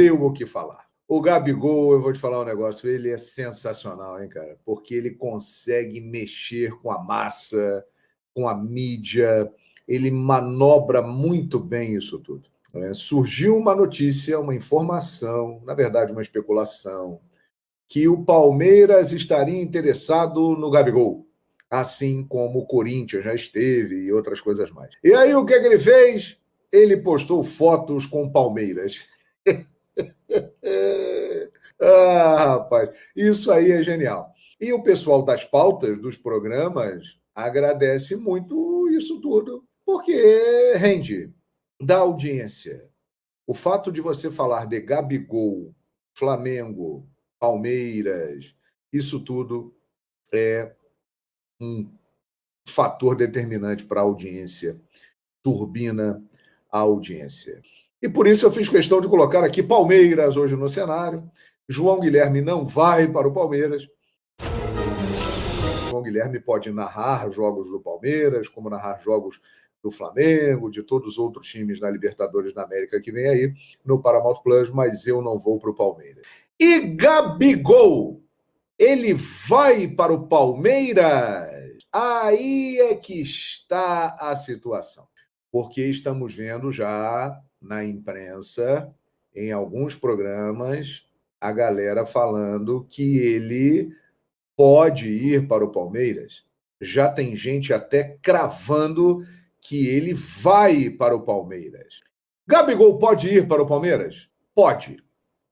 deu o que falar. O Gabigol, eu vou te falar um negócio, ele é sensacional, hein, cara? Porque ele consegue mexer com a massa, com a mídia, ele manobra muito bem isso tudo. Surgiu uma notícia, uma informação, na verdade uma especulação, que o Palmeiras estaria interessado no Gabigol, assim como o Corinthians já esteve e outras coisas mais. E aí o que é que ele fez? Ele postou fotos com o Palmeiras. Rapaz, isso aí é genial. E o pessoal das pautas dos programas agradece muito isso tudo, porque rende, dá audiência. O fato de você falar de Gabigol, Flamengo, Palmeiras, isso tudo é um fator determinante para a audiência, turbina a audiência. E por isso eu fiz questão de colocar aqui Palmeiras hoje no cenário. João Guilherme não vai para o Palmeiras. João Guilherme pode narrar jogos do Palmeiras, como narrar jogos do Flamengo, de todos os outros times na Libertadores da América que vem aí no Paramount Plus, mas eu não vou para o Palmeiras. E Gabigol, ele vai para o Palmeiras? Aí é que está a situação. Porque estamos vendo já na imprensa, em alguns programas, a galera falando que ele pode ir para o Palmeiras. Já tem gente até cravando que ele vai para o Palmeiras. Gabigol pode ir para o Palmeiras? Pode.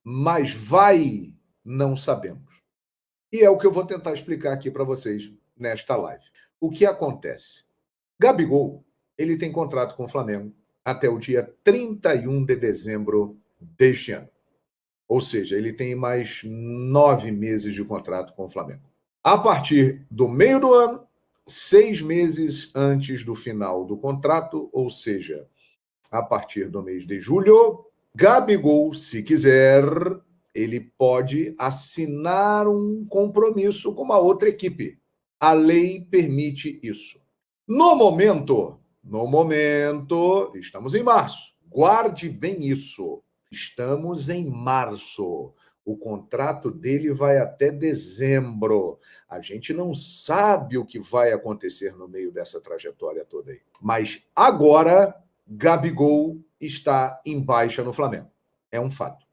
Mas vai? Não sabemos. E é o que eu vou tentar explicar aqui para vocês nesta live. O que acontece? Gabigol, ele tem contrato com o Flamengo até o dia 31 de dezembro deste ano. Ou seja, ele tem mais 9 meses de contrato com o Flamengo. A partir do meio do ano, 6 meses antes do final do contrato, ou seja, a partir do mês de julho, Gabigol, se quiser, ele pode assinar um compromisso com uma outra equipe. A lei permite isso. No momento, estamos em março. Guarde bem isso. Estamos em março. O contrato dele vai até dezembro. A gente não sabe o que vai acontecer no meio dessa trajetória toda aí. Mas agora, Gabigol está em baixa no Flamengo. É um fato.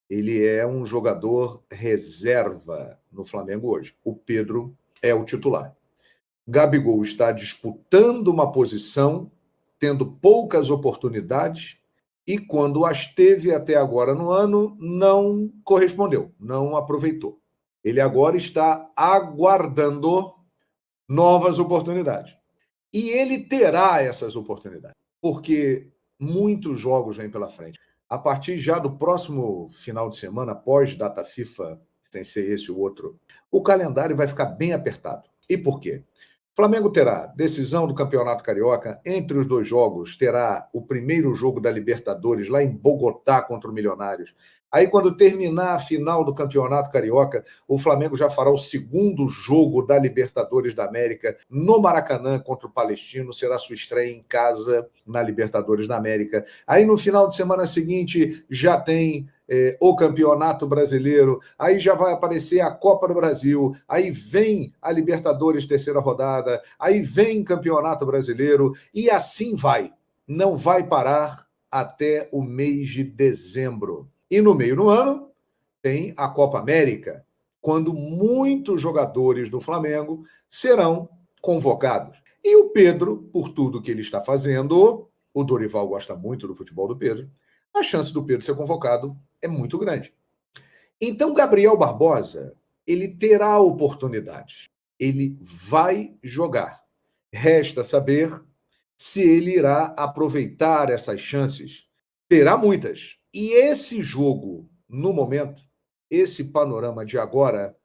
Ele é um jogador reserva no Flamengo hoje. O Pedro é o titular. Gabigol está disputando uma posição, tendo poucas oportunidades, e quando as teve até agora no ano, não correspondeu, não aproveitou. Ele agora está aguardando novas oportunidades. E ele terá essas oportunidades, porque muitos jogos vêm pela frente. A partir já do próximo final de semana, após data FIFA, sem ser esse ou outro, o calendário vai ficar bem apertado. E por quê? O Flamengo terá decisão do Campeonato Carioca. Entre os dois jogos, terá o primeiro jogo da Libertadores, lá em Bogotá, contra o Milionários. Aí, quando terminar a final do Campeonato Carioca, o Flamengo já fará o segundo jogo da Libertadores da América no Maracanã contra o Palestino. Será sua estreia em casa na Libertadores da América. Aí, no final de semana seguinte, já tem o Campeonato Brasileiro, aí já vai aparecer a Copa do Brasil, aí vem a Libertadores terceira rodada, aí vem Campeonato Brasileiro, e assim vai. Não vai parar até o mês de dezembro. E no meio do ano tem a Copa América, quando muitos jogadores do Flamengo serão convocados. E o Pedro, por tudo que ele está fazendo, o Dorival gosta muito do futebol do Pedro, a chance do Pedro ser convocado é muito grande. Então, Gabriel Barbosa, ele terá oportunidade. Ele vai jogar. Resta saber se ele irá aproveitar essas chances. Terá muitas. E esse jogo, no momento, esse panorama de agora,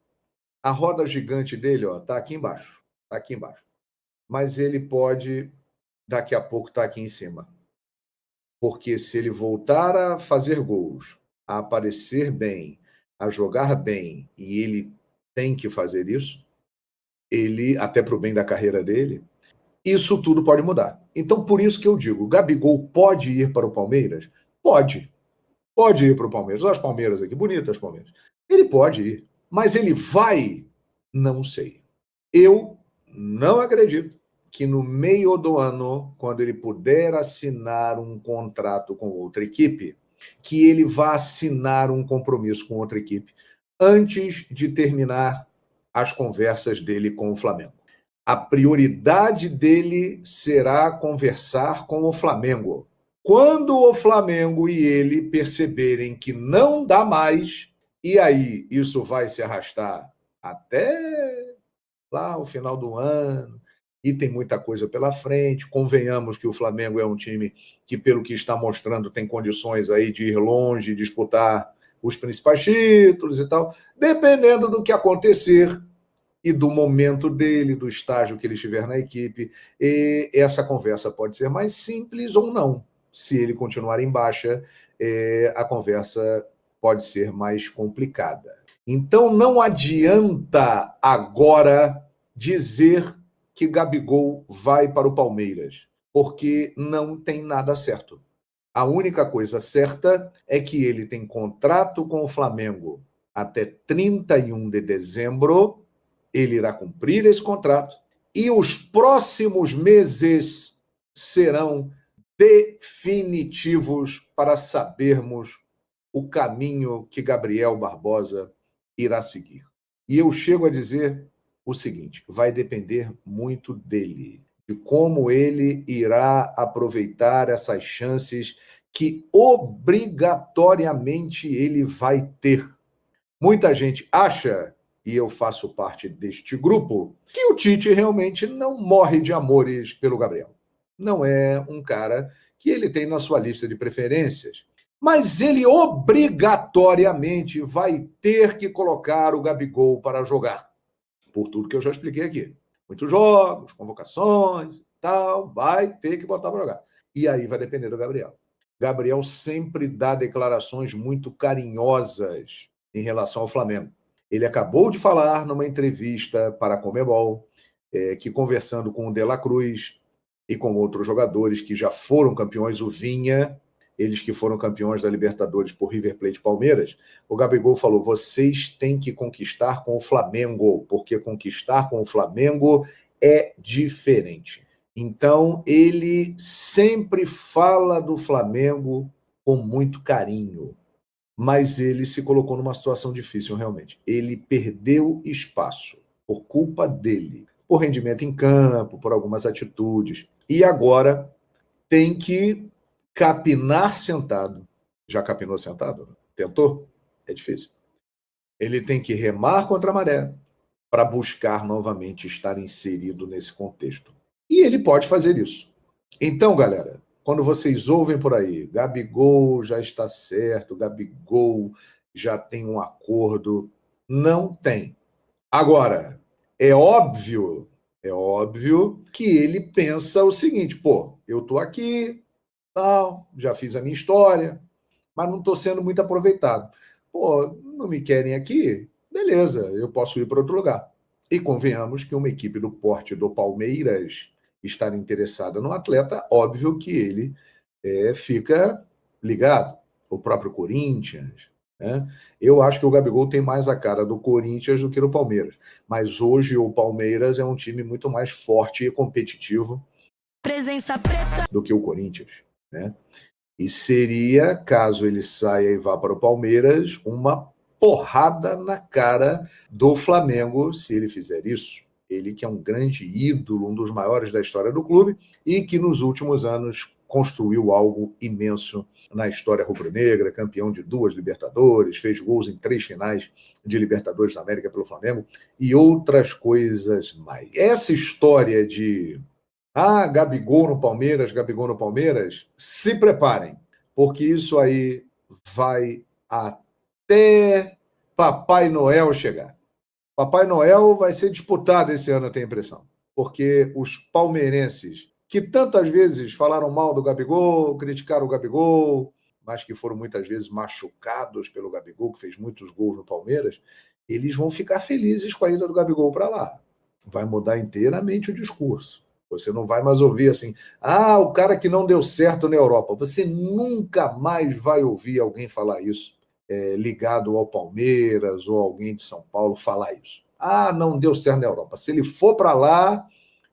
a roda gigante dele está aqui embaixo. Está aqui embaixo. Mas ele pode, daqui a pouco, estar aqui em cima. Porque se ele voltar a fazer gols, a aparecer bem, a jogar bem, e ele tem que fazer isso, ele, até para o bem da carreira dele, isso tudo pode mudar. Então, por isso que eu digo, Gabigol pode ir para o Palmeiras? Pode. Pode ir para o Palmeiras. Olha as Palmeiras aqui, bonitas as Palmeiras. Ele pode ir, mas ele vai? Não sei. Eu não acredito que no meio do ano, quando ele puder assinar um contrato com outra equipe, que ele vá assinar um compromisso com outra equipe antes de terminar as conversas dele com o Flamengo. A prioridade dele será conversar com o Flamengo. Quando o Flamengo e ele perceberem que não dá mais, e aí isso vai se arrastar até lá o final do ano, e tem muita coisa pela frente. Convenhamos que o Flamengo é um time que, pelo que está mostrando, tem condições aí de ir longe, disputar os principais títulos e tal. Dependendo do que acontecer e do momento dele, do estágio que ele estiver na equipe, e essa conversa pode ser mais simples ou não. Se ele continuar em baixa, a conversa pode ser mais complicada. Então não adianta agora dizer que Gabigol vai para o Palmeiras, porque não tem nada certo. A única coisa certa é que ele tem contrato com o Flamengo até 31 de dezembro, ele irá cumprir esse contrato, e os próximos meses serão definitivos para sabermos o caminho que Gabriel Barbosa irá seguir. E eu chego a dizer o seguinte: vai depender muito dele, de como ele irá aproveitar essas chances que obrigatoriamente ele vai ter. Muita gente acha, e eu faço parte deste grupo, que o Tite realmente não morre de amores pelo Gabriel. Não é um cara que ele tem na sua lista de preferências. Mas ele obrigatoriamente vai ter que colocar o Gabigol para jogar. Por tudo que eu já expliquei aqui. Muitos jogos, convocações, tal, vai ter que botar para jogar. E aí vai depender do Gabriel. Gabriel sempre dá declarações muito carinhosas em relação ao Flamengo. Ele acabou de falar numa entrevista para a Conmebol, que conversando com o De La Cruz e com outros jogadores que já foram campeões, o Vinha, eles que foram campeões da Libertadores por River Plate e Palmeiras, o Gabigol falou: vocês têm que conquistar com o Flamengo, porque conquistar com o Flamengo é diferente. Então, ele sempre fala do Flamengo com muito carinho, mas ele se colocou numa situação difícil realmente. Ele perdeu espaço por culpa dele, por rendimento em campo, por algumas atitudes, e agora tem que capinar sentado. Já capinou sentado? Tentou? É difícil. Ele tem que remar contra a maré para buscar novamente estar inserido nesse contexto. E ele pode fazer isso. Então, galera, quando vocês ouvem por aí, Gabigol já está certo, Gabigol já tem um acordo, não tem. Agora, é óbvio que ele pensa o seguinte: pô, eu estou aqui, tal, já fiz a minha história, mas não estou sendo muito aproveitado. Pô, não me querem aqui? Beleza, eu posso ir para outro lugar. E convenhamos que uma equipe do porte do Palmeiras estar interessada no atleta, óbvio que ele fica ligado. O próprio Corinthians, né? Eu acho que o Gabigol tem mais a cara do Corinthians do que do Palmeiras. Mas hoje o Palmeiras é um time muito mais forte e competitivo Presença preta do que o Corinthians, né? E seria, caso ele saia e vá para o Palmeiras, uma porrada na cara do Flamengo se ele fizer isso. Ele que é um grande ídolo, um dos maiores da história do clube e que nos últimos anos construiu algo imenso na história rubro-negra, campeão de 2 Libertadores, fez gols em 3 finais de Libertadores da América pelo Flamengo e outras coisas mais. Essa história de Gabigol no Palmeiras, se preparem, porque isso aí vai até Papai Noel chegar. Papai Noel vai ser disputado esse ano, eu tenho a impressão, porque os palmeirenses, que tantas vezes falaram mal do Gabigol, criticaram o Gabigol, mas que foram muitas vezes machucados pelo Gabigol, que fez muitos gols no Palmeiras, eles vão ficar felizes com a ida do Gabigol para lá. Vai mudar inteiramente o discurso. Você não vai mais ouvir assim, o cara que não deu certo na Europa. Você nunca mais vai ouvir alguém falar isso, ligado ao Palmeiras ou alguém de São Paulo falar isso. Não deu certo na Europa. Se ele for para lá,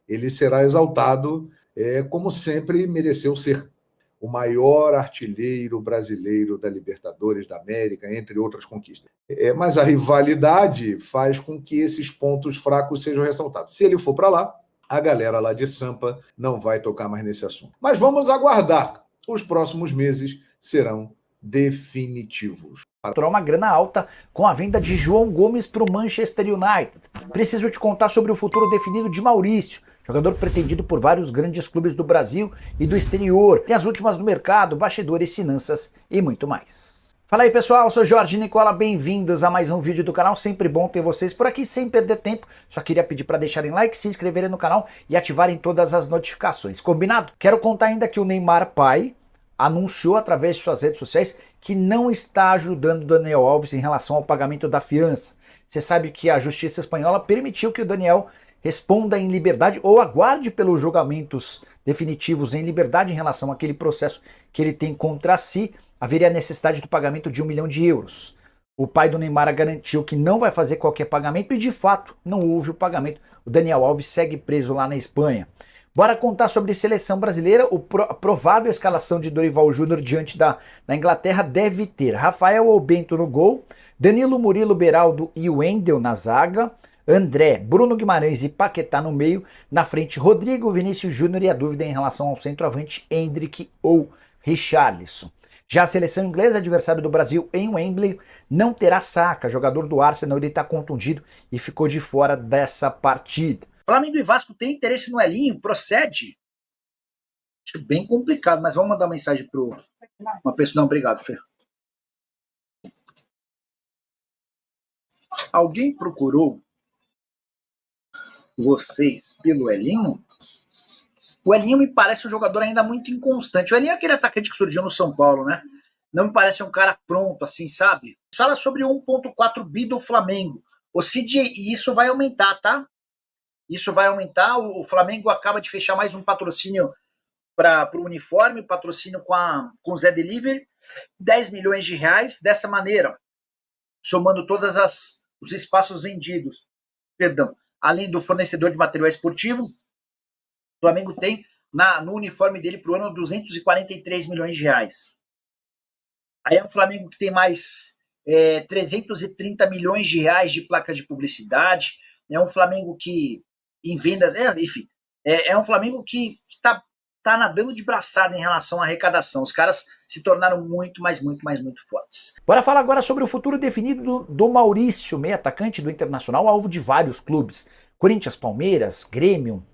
ele será exaltado, como sempre mereceu ser. O maior artilheiro brasileiro da Libertadores da América, entre outras conquistas. Mas a rivalidade faz com que esses pontos fracos sejam ressaltados. Se ele for para lá, a galera lá de Sampa não vai tocar mais nesse assunto. Mas vamos aguardar. Os próximos meses serão definitivos. Faturou uma grana alta com a venda de João Gomes para o Manchester United. Preciso te contar sobre o futuro definido de Maurício, jogador pretendido por vários grandes clubes do Brasil e do exterior. Tem as últimas do mercado, bastidores, finanças e muito mais. Fala aí pessoal, eu sou Jorge Nicola, bem-vindos a mais um vídeo do canal, sempre bom ter vocês por aqui sem perder tempo. Só queria pedir para deixarem like, se inscreverem no canal e ativarem todas as notificações, combinado? Quero contar ainda que o Neymar pai anunciou através de suas redes sociais que não está ajudando o Daniel Alves em relação ao pagamento da fiança. Você sabe que a justiça espanhola permitiu que o Daniel responda em liberdade ou aguarde pelos julgamentos definitivos em liberdade em relação àquele processo que ele tem contra si. Haveria necessidade do pagamento de 1 milhão de euros. O pai do Neymar garantiu que não vai fazer qualquer pagamento e de fato não houve o pagamento. O Daniel Alves segue preso lá na Espanha. Bora contar sobre seleção brasileira. A provável escalação de Dorival Júnior diante da Inglaterra deve ter Rafael ou Bento no gol, Danilo, Murilo, Beraldo e Wendel na zaga, André, Bruno Guimarães e Paquetá no meio, na frente Rodrigo, Vinícius Júnior e a dúvida em relação ao centroavante Endrick ou Richarlison. Já a seleção inglesa, adversário do Brasil em Wembley, não terá Saka, jogador do Arsenal, ele está contundido e ficou de fora dessa partida. Flamengo e Vasco tem interesse no Elinho? Procede? Acho bem complicado, mas vamos mandar uma mensagem para uma pessoa. Não, obrigado, Fer. Alguém procurou vocês pelo Elinho? O Elinho me parece um jogador ainda muito inconstante. O Elinho é aquele atacante que surgiu no São Paulo, né? Não me parece um cara pronto, assim, sabe? Fala sobre 1,4 bi do Flamengo. O Cid, e isso vai aumentar, tá? Isso vai aumentar. O Flamengo acaba de fechar mais um patrocínio para o uniforme, patrocínio com o Zé Delivery, 10 milhões de reais. Dessa maneira, somando todos os espaços vendidos, além do fornecedor de material esportivo, o Flamengo tem no uniforme dele para o ano 243 milhões de reais. Aí é um Flamengo que tem mais 330 milhões de reais de placas de publicidade. É um Flamengo que, em vendas, enfim, é um Flamengo que está nadando de braçada em relação à arrecadação. Os caras se tornaram muito fortes. Bora falar agora sobre o futuro definido do Maurício, meio atacante do Internacional, alvo de vários clubes. Corinthians, Palmeiras, Grêmio.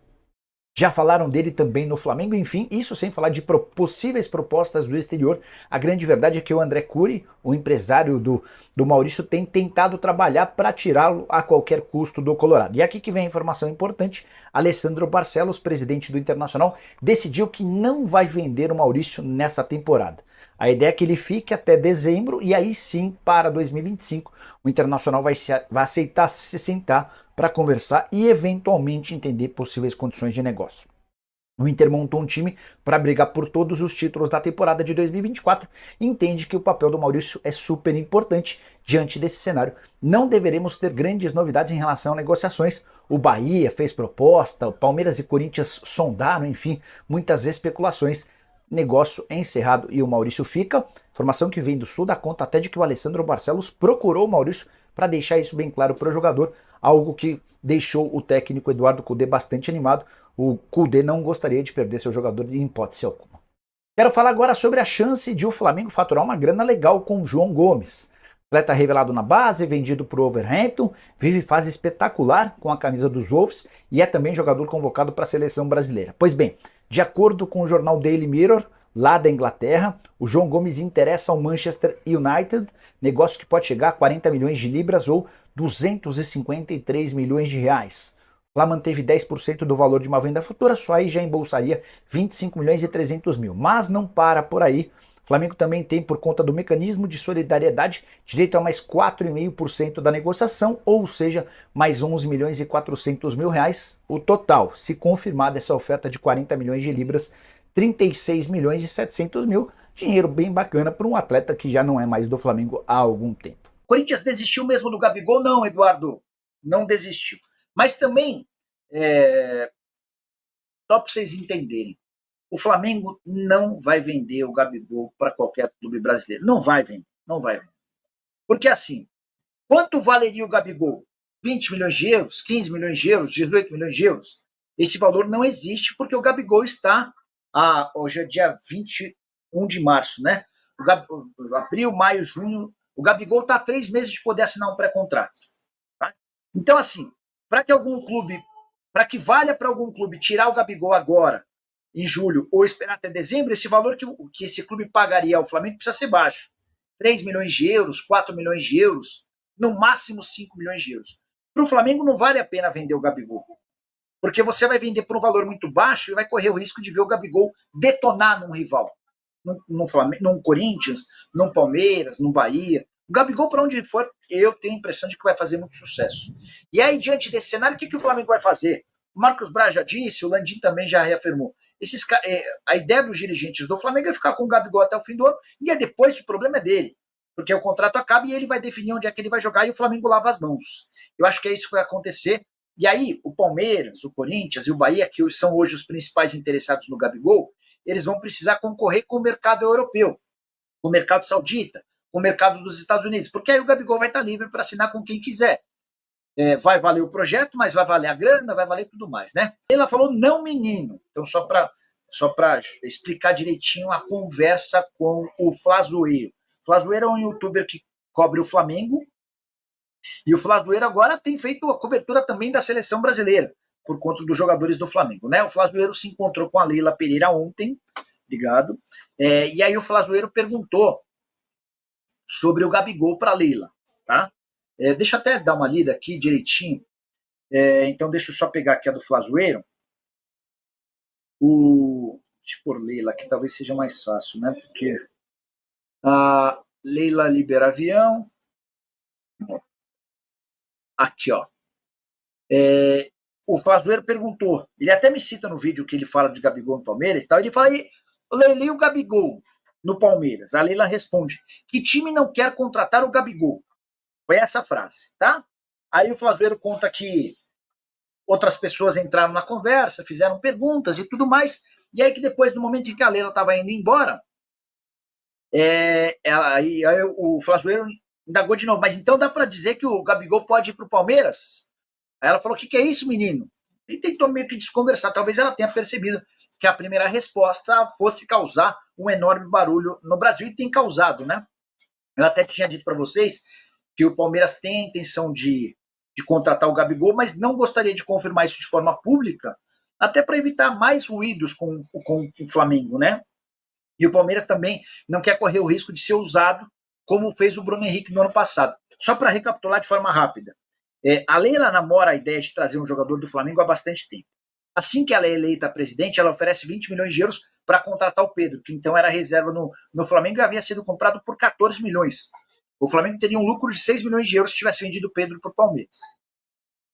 Já falaram dele também no Flamengo, enfim, isso sem falar de possíveis propostas do exterior. A grande verdade é que o André Curi, o empresário do Maurício, tem tentado trabalhar para tirá-lo a qualquer custo do Colorado. E aqui que vem a informação importante: Alessandro Barcelos, presidente do Internacional, decidiu que não vai vender o Maurício nessa temporada. A ideia é que ele fique até dezembro e aí sim, para 2025, o Internacional vai aceitar se sentar para conversar e eventualmente entender possíveis condições de negócio. O Inter montou um time para brigar por todos os títulos da temporada de 2024 e entende que o papel do Maurício é super importante. Diante desse cenário, não deveremos ter grandes novidades em relação a negociações. O Bahia fez proposta, o Palmeiras e Corinthians sondaram, enfim, muitas especulações. Negócio é encerrado e o Maurício fica. Informação que vem do Sul dá conta até de que o Alessandro Barcelos procurou o Maurício para deixar isso bem claro para o jogador, algo que deixou o técnico Eduardo Cudê bastante animado. O Cudê não gostaria de perder seu jogador em hipótese alguma. Quero falar agora sobre a chance de o Flamengo faturar uma grana legal com o João Gomes. Atleta revelado na base, vendido para o Wolverhampton, vive fase espetacular com a camisa dos Wolves e é também jogador convocado para a seleção brasileira. Pois bem, de acordo com o jornal Daily Mirror, lá da Inglaterra, o João Gomes interessa ao Manchester United, negócio que pode chegar a 40 milhões de libras ou 253 milhões de reais. Lá manteve 10% do valor de uma venda futura, só aí já embolsaria 25 milhões e 300 mil. Mas não para por aí. O Flamengo também tem, por conta do mecanismo de solidariedade, direito a mais 4,5% da negociação, ou seja, mais 11 milhões e 400 mil reais o total. Se confirmada essa oferta de 40 milhões de libras, 36 milhões e 700 mil, dinheiro bem bacana para um atleta que já não é mais do Flamengo há algum tempo. O Corinthians desistiu mesmo do Gabigol? Não, Eduardo, não desistiu. Mas também, só para vocês entenderem, o Flamengo não vai vender o Gabigol para qualquer clube brasileiro. Não vai vender, não vai vender. Porque assim, quanto valeria o Gabigol? 20 milhões de euros, 15 milhões de euros, 18 milhões de euros? Esse valor não existe porque o Gabigol está, hoje é dia 21 de março, né? Abril, maio, junho, o Gabigol está há 3 meses de poder assinar um pré-contrato. Tá? Então assim, para que valha para algum clube tirar o Gabigol agora, em julho, ou esperar até dezembro, esse valor que esse clube pagaria ao Flamengo precisa ser baixo. 3 milhões de euros, 4 milhões de euros, no máximo 5 milhões de euros. Para o Flamengo não vale a pena vender o Gabigol, porque você vai vender por um valor muito baixo e vai correr o risco de ver o Gabigol detonar num rival, num Corinthians, num Palmeiras, num Bahia. O Gabigol, para onde ele for, eu tenho a impressão de que vai fazer muito sucesso. E aí, diante desse cenário, o que o Flamengo vai fazer? O Marcos Braz já disse, o Landim também já reafirmou. A ideia dos dirigentes do Flamengo é ficar com o Gabigol até o fim do ano, e aí depois o problema é dele, porque o contrato acaba e ele vai definir onde é que ele vai jogar e o Flamengo lava as mãos. Eu acho que é isso que vai acontecer. E aí, o Palmeiras, o Corinthians e o Bahia, que são hoje os principais interessados no Gabigol, eles vão precisar concorrer com o mercado europeu, com o mercado saudita, com o mercado dos Estados Unidos, porque aí o Gabigol vai estar livre para assinar com quem quiser. Vai valer o projeto, mas vai valer a grana, vai valer tudo mais, né? Ela falou não, menino. Então, só para explicar direitinho a conversa com o Flazoeiro. O Flazoeiro é um youtuber que cobre o Flamengo, e o Flazoeiro agora tem feito a cobertura também da seleção brasileira, por conta dos jogadores do Flamengo, né? O Flazoeiro se encontrou com a Leila Pereira ontem, ligado? E aí o Flazoeiro perguntou sobre o Gabigol para a Leila, tá? Deixa eu até dar uma lida aqui direitinho. Então, deixa eu só pegar aqui a do Flazoeiro. Deixa eu pôr Leila aqui, talvez seja mais fácil, né? Porque a Leila libera avião. Aqui, ó. O Flazoeiro perguntou. Ele até me cita no vídeo que ele fala de Gabigol no Palmeiras e tal. Ele fala aí, Leila e o Gabigol no Palmeiras. A Leila responde: que time não quer contratar o Gabigol? Foi essa frase, tá? Aí o Flazoeiro conta que outras pessoas entraram na conversa, fizeram perguntas e tudo mais, e aí que depois, no momento em que a Leila estava indo embora, aí o Flazoeiro indagou de novo, mas então dá para dizer que o Gabigol pode ir para o Palmeiras? Aí ela falou, o que é isso, menino? E tentou meio que desconversar, talvez ela tenha percebido que a primeira resposta fosse causar um enorme barulho no Brasil, e tem causado, né? Eu até tinha dito para vocês que o Palmeiras tem a intenção de contratar o Gabigol, mas não gostaria de confirmar isso de forma pública, até para evitar mais ruídos com o Flamengo, né? E o Palmeiras também não quer correr o risco de ser usado como fez o Bruno Henrique no ano passado. Só para recapitular de forma rápida, a Leila namora a ideia de trazer um jogador do Flamengo há bastante tempo. Assim que ela é eleita presidente, ela oferece 20 milhões de euros para contratar o Pedro, que então era reserva no Flamengo e havia sido comprado por 14 milhões. O Flamengo teria um lucro de 6 milhões de euros se tivesse vendido o Pedro para o Palmeiras.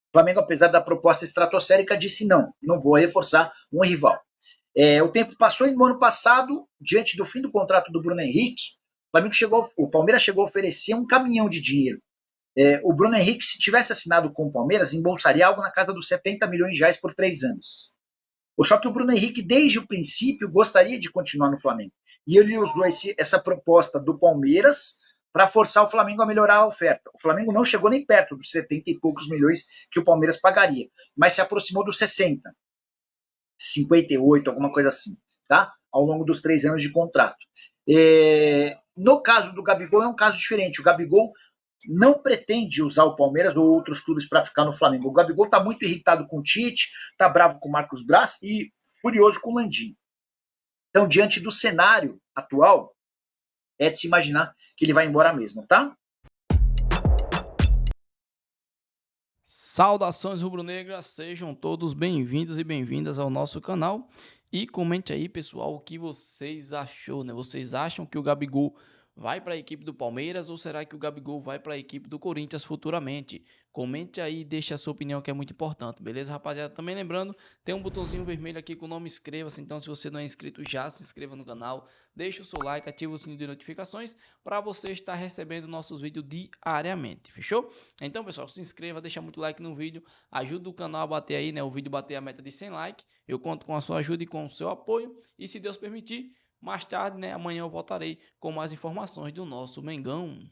O Flamengo, apesar da proposta estratosférica, disse não vou reforçar um rival. O tempo passou e no ano passado, diante do fim do contrato do Bruno Henrique, o Palmeiras chegou a oferecer um caminhão de dinheiro. O Bruno Henrique, se tivesse assinado com o Palmeiras, embolsaria algo na casa dos 70 milhões de reais por 3 anos. Só que o Bruno Henrique, desde o princípio, gostaria de continuar no Flamengo. E ele usou essa proposta do Palmeiras para forçar o Flamengo a melhorar a oferta. O Flamengo não chegou nem perto dos 70 e poucos milhões que o Palmeiras pagaria, mas se aproximou dos 60, 58, alguma coisa assim, tá? Ao longo dos 3 anos de contrato. No caso do Gabigol é um caso diferente. O Gabigol não pretende usar o Palmeiras ou outros clubes para ficar no Flamengo. O Gabigol está muito irritado com o Tite, está bravo com o Marcos Braz e furioso com o Landim. Então, diante do cenário atual, é de se imaginar que ele vai embora mesmo, tá? Saudações rubro-negras, sejam todos bem-vindos e bem-vindas ao nosso canal. E comente aí, pessoal, o que vocês achou, né? Vocês acham que o Gabigol vai para a equipe do Palmeiras ou será que o Gabigol vai para a equipe do Corinthians futuramente? Comente aí e deixe a sua opinião, que é muito importante, beleza, rapaziada? Também lembrando, tem um botãozinho vermelho aqui com o nome inscreva-se, então se você não é inscrito já se inscreva no canal, deixa o seu like, ativa o sininho de notificações para você estar recebendo nossos vídeos diariamente, fechou? Então, pessoal, se inscreva, deixa muito like no vídeo, ajuda o canal a bater aí, né, o vídeo bater a meta de 100 likes, eu conto com a sua ajuda e com o seu apoio, e se Deus permitir, mais tarde, né, amanhã eu voltarei com mais informações do nosso Mengão.